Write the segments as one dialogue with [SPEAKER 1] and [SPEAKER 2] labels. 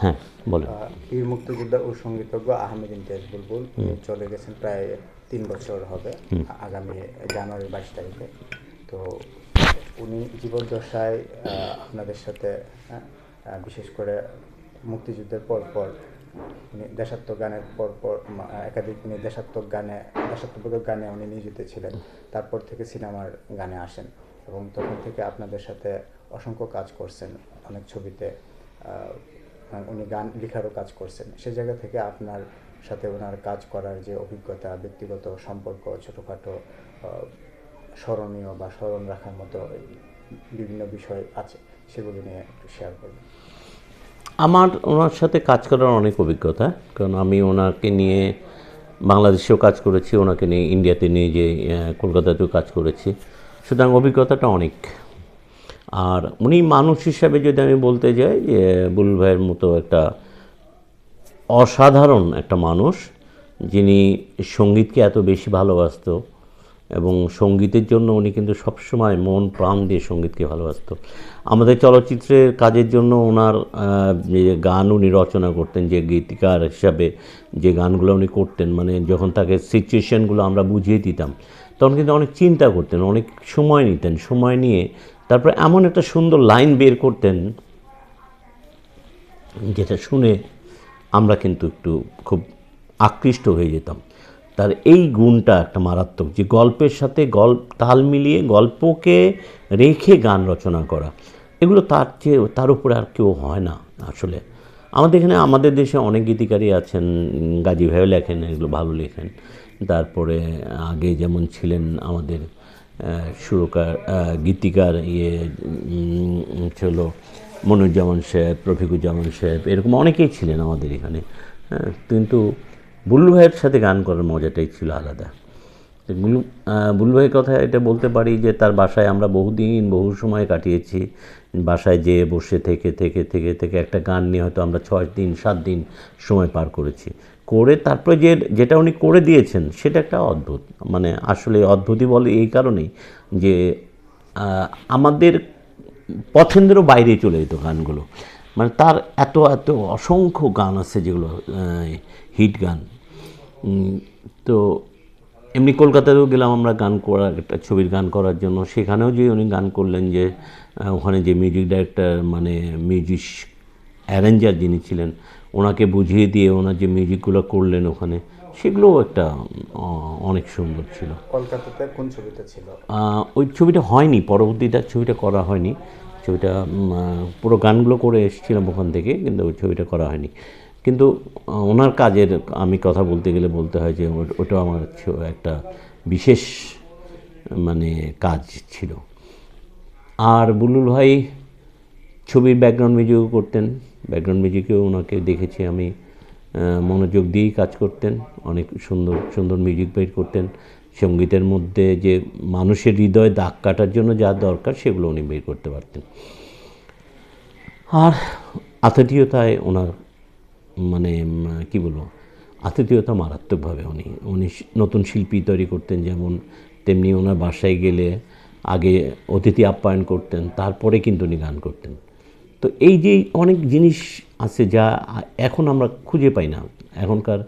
[SPEAKER 1] হ্যাঁ বলেন।
[SPEAKER 2] বীর মুক্তিযোদ্ধা ও সঙ্গীতজ্ঞ আহমেদ ইমতিয়াজ বুলবুল চলে গেছেন প্রায় 3 বছর হবে আগামী জানুয়ারি 22 তারিখে। তো উনি জীবদ্দশায় আপনাদের সাথে বিশেষ করে মুক্তিযুদ্ধের পর উনি দেশাত্মক গানের পর একাধিক উনি দেশাত্মবোধক গানে উনি নিয়োজিত ছিলেন। তারপর থেকে সিনেমার গানে আসেন এবং তখন থেকে আপনাদের সাথে অসংখ্য কাজ করছেন, অনেক ছবিতে উনি গান লেখারও কাজ করছেন। সে জায়গা থেকে আপনার সাথে ওনার কাজ করার যে অভিজ্ঞতা, ব্যক্তিগত সম্পর্ক, ছোটোখাটো স্মরণীয় বা স্মরণ রাখার মতো বিভিন্ন বিষয় আছে, সেগুলো নিয়ে একটু শেয়ার করবেন।
[SPEAKER 1] আমার ওনার সাথে কাজ করার অনেক অভিজ্ঞতা, কারণ আমি ওনাকে নিয়ে বাংলাদেশেও কাজ করেছি, ওনাকে নিয়ে ইন্ডিয়াতে নিয়ে যে কলকাতাতেও কাজ করেছি, সুতরাং অভিজ্ঞতাটা অনেক। আর উনি মানুষ হিসাবে যদি আমি বলতে যাই যে বুলবুল ভাইয়ের মতো একটা অসাধারণ একটা মানুষ, যিনি সঙ্গীতকে এত বেশি ভালোবাসত এবং সঙ্গীতের জন্য উনি কিন্তু সবসময় মন প্রাণ দিয়ে সঙ্গীতকে ভালোবাসত। আমাদের চলচ্চিত্রের কাজের জন্য ওনার যে গান উনি রচনা করতেন, যে গীতিকার হিসাবে যে গানগুলো উনি করতেন, মানে যখন তাকে সিচুয়েশানগুলো আমরা বুঝিয়ে দিতাম তখন কিন্তু অনেক চিন্তা করতেন, অনেক সময় নিতেন, সময় নিয়ে তারপরে এমন একটা সুন্দর লাইন বের করতেন যেটা শুনে আমরা কিন্তু একটু খুব আকৃষ্ট হয়ে যেতাম। তার এই গুণটা একটা মারাত্মক, যে গল্পের সাথে তাল মিলিয়ে গল্পকে রেখে গান রচনা করা, এগুলো তার উপরে আর কেউ হয় না আসলে। আমাদের দেশে অনেক গীতিকারই আছেন, গাজী ভাইও লেখেন, এগুলো ভালো লেখেন। তারপরে আগে যেমন ছিলেন আমাদের সুরকার গীতিকার ছিল মনুজ্জামান সাহেব, রফিকুজ্জামান সাহেব, এরকম অনেকেই ছিলেন আমাদের এখানে। কিন্তু বুলবুল ভাইয়ের সাথে গান করার মজাটাই ছিল আলাদা। বুলবুল ভাইয়ের কথা এটা বলতে পারি যে তার বাসায় আমরা বহু সময় কাটিয়েছি। বাসায় যেয়ে বসে থেকে থেকে থেকে থেকে একটা গান নিয়ে হয়তো আমরা 6 দিন 7 দিন সময় পার করেছি। করে তারপরে যেটা উনি করে দিয়েছেন সেটা একটা অদ্ভুত, মানে আসলে অদ্ভুতই বলে এই কারণেই যে আমাদের পছন্দেরও বাইরে চলে যেত গানগুলো। মানে তার এত এত অসংখ্য গান আছে যেগুলো হিট গান। তো এমনি কলকাতাতেও গেলাম আমরা গান করার, একটা ছবির গান করার জন্য। সেখানেও যে উনি গান করলেন, যে ওখানে যে মিউজিক ডাইরেক্টর মানে মিউজিক অ্যারেঞ্জার যিনি ছিলেন, ওনাকে বুঝিয়ে দিয়ে ওনার যে মিউজিকগুলো করলেন ওখানে, সেগুলোও একটা অনেক সুন্দর ছিল।
[SPEAKER 2] কলকাতাতে কোন ছবিটা ছিল?
[SPEAKER 1] ওই ছবিটা হয়নি, পরবর্তীতে ছবিটা করা হয়নি। ছবিটা পুরো গানগুলো করে এসেছিলাম ওখান থেকে, কিন্তু ওই ছবিটা করা হয়নি। কিন্তু ওনার কাজের আমি কথা বলতে গেলে বলতে হয় যে ওটাও আমার একটা বিশেষ মানে কাজ ছিল। আর বুলবুল ভাই ছবির ব্যাকগ্রাউন্ড মিউজিকও করতেন। ব্যাকগ্রাউন্ড মিউজিকেও ওনাকে দেখেছি আমি, মনোযোগ দিয়েই কাজ করতেন, অনেক সুন্দর সুন্দর মিউজিক বের করতেন। সঙ্গীতের মধ্যে যে মানুষের হৃদয়ে দাগ কাটার জন্য যা দরকার সেগুলো উনি বের করতে পারতেন। আর আতিথেয়তায় ওনার মানে কী বলবো, আতিথেয়তা মারাত্মকভাবে উনি নতুন শিল্পী তৈরি করতেন যেমন, তেমনি ওনার বাসায় গেলে আগে অতিথি আপ্যায়ন করতেন, তারপরে কিন্তু উনি গান করতেন। তো এই যে অনেক জিনিস আছে যা এখন আমরা খুঁজে পাই না। এখনকার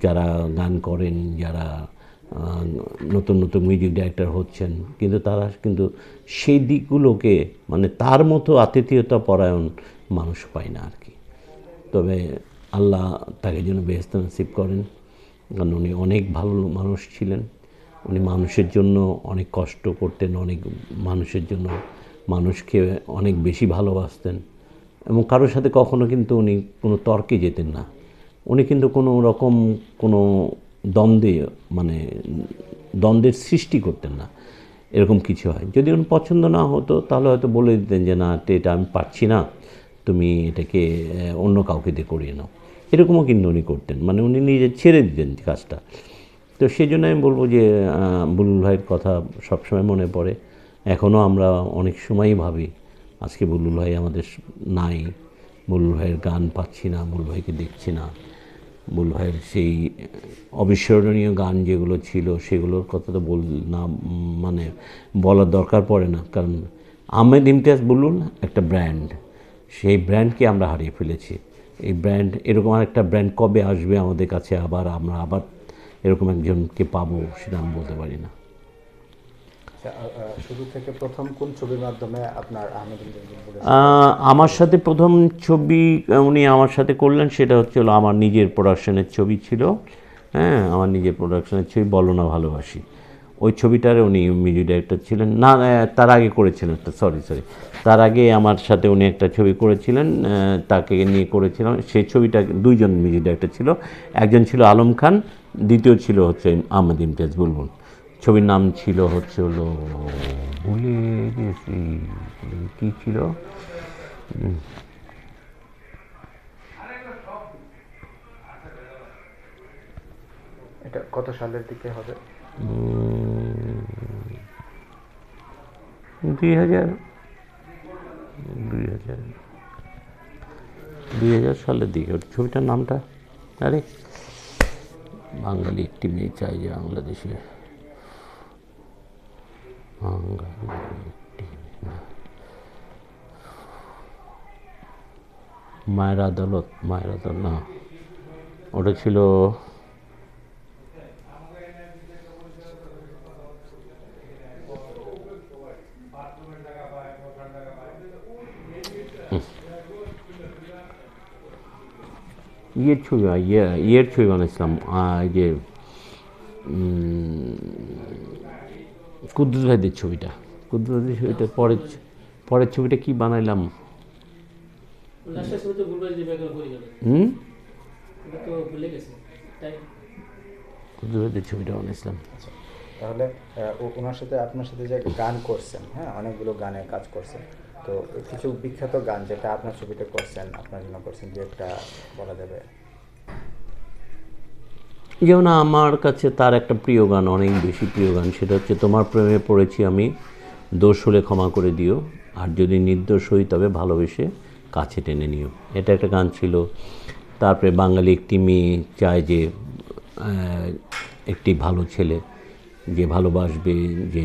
[SPEAKER 1] যারা গান করেন, যারা নতুন নতুন মিউজিক ডাইরেক্টর হচ্ছেন, কিন্তু তারা কিন্তু সেই দিকগুলোকে মানে তার মতো আতিথেয়তা পরায়ণ মানুষ পায় না আর কি। তবে আল্লাহ তাকে যেন বেহেশত নসিব করেন, কারণ উনি অনেক ভালো মানুষ ছিলেন। উনি মানুষের জন্য অনেক কষ্ট করতেন, অনেক মানুষের জন্য মানুষকে অনেক বেশি ভালোবাসতেন এবং কারোর সাথে কখনো কিন্তু উনি কোনো তর্কে যেতেন না। উনি কিন্তু কোনো রকম কোনো দ্বন্দ্বের সৃষ্টি করতেন না। এরকম কিছু হয়, যদি উনি পছন্দ না হতো তাহলে হয়তো বলে দিতেন যে না, এটা আমি পারছি না, তুমি এটাকে অন্য কাউকে দিয়ে করিয়ে নাও। এরকমও কিন্তু উনি করতেন, মানে উনি নিজে ছেড়ে দিতেন কাজটা। তো সেই জন্য আমি বলবো যে বুলবুল ভাইয়ের কথা সবসময় মনে পড়ে। এখনও আমরা অনেক সময়ই ভাবি আজকে বুলবুল ভাই আমাদের নাই, বুলবুল ভাইয়ের গান পাচ্ছি না, বুলবুল ভাইকে দেখছি না। বুলবুল ভাইয়ের সেই অবিস্মরণীয় গান যেগুলো ছিল সেগুলোর কথা তো বলার দরকার পড়ে না, কারণ আহমেদ ইমতিয়াজ বুলবুল একটা ব্র্যান্ড। সেই ব্র্যান্ডকে আমরা হারিয়ে ফেলেছি। এই ব্র্যান্ড, এরকম একটা ব্র্যান্ড কবে আসবে আমাদের কাছে, আমরা আবার এরকম একজনকে পাবো, সেটা আমি বলতে পারি না।
[SPEAKER 2] শুরু থেকে প্রথম কোন ছবির মাধ্যমে আপনার আহমেদ ইমতিয়াজ বুলবুলের
[SPEAKER 1] আমার সাথে প্রথম ছবি উনি আমার সাথে করলেন, সেটা হচ্ছিল আমার নিজের প্রোডাকশনের ছবি ছিল। হ্যাঁ, আমার নিজের প্রোডাকশনের ছবি বলো না ভালোবাসি। ওই ছবিটার উনি মিউজিক ডাইরেক্টর ছিলেন। না, তার আগে করেছিলেন, সরি, তার আগে আমার সাথে উনি একটা ছবি করেছিলেন, তাকে নিয়ে করেছিলাম। সেই ছবিটা দুইজন মিউজিক ডাইরেক্টর ছিল, একজন ছিল আলম খান, দ্বিতীয় ছিল হচ্ছে আহমেদ ইমতিয়াজ বুলবুল। ছবির নাম ছিল হচ্ছে হলো, ভুলে গেছি কী ছিল,
[SPEAKER 2] এটা কত সালের দিকে হবে?
[SPEAKER 1] 2000 সালের দিকে ছবিটার নামটা, আরে বাঙালি একটি মেয়ে চাই যে বাংলাদেশে, মায়ের আদালত না, ওটা ছিল ইয়ের ছবি বানাইছিলাম, এই যে কুদ্দুস ভাইদের ছবিটা, পরের ছবিটা কি বানাইলাম, কুদ্দুস ভাইদের ছবিটা বানাইছিলাম।
[SPEAKER 2] তাহলে ওনার সাথে আপনার সাথে যে গান করছেন, হ্যাঁ, অনেকগুলো গানে কাজ করছেন, তো কিছু বিখ্যাত গান যেটা আপনার ছবিতে করছেন, আপনার জন্য করছেন, যে একটা বলা যাবে?
[SPEAKER 1] যেমন আমার কাছে তার একটা প্রিয় গান, অনেক বেশি প্রিয় গান, সেটা হচ্ছে তোমার প্রেমে পড়েছি আমি, দোষ হলে ক্ষমা করে দিও, আর যদি নির্দোষ হই তবে ভালোবেসে কাছে টেনে নিও। এটা একটা গান ছিল। তারপরে বাঙালি একটি মেয়ে চায় যে একটি ভালো ছেলে যে ভালোবাসবে, যে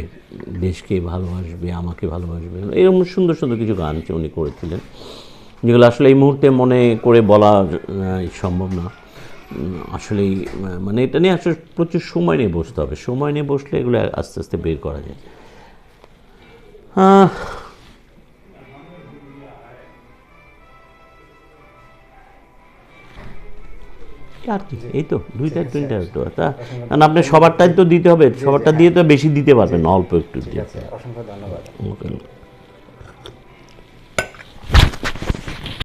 [SPEAKER 1] দেশকে ভালোবাসবে, আমাকে ভালোবাসবে, এরকম সুন্দর সুন্দর কিছু গান উনি করেছিলেন, যেগুলো আসলে এই মুহূর্তে মনে করে বলা সম্ভব না। আসলেই মানে এটা নিয়ে আসলে প্রচুর সময় নিয়ে বসতে হবে, সময় নিয়ে বসলে এগুলো আস্তে আস্তে বের করা যায়। আর কি, এই তো দুইটা তিনটা, কারণ আপনি সবারটাই তো দিতে হবে, সবারটা দিয়ে তো বেশি দিতে পারবেন না, অল্প একটু দিয়ে।
[SPEAKER 2] অসংখ্য ধন্যবাদ।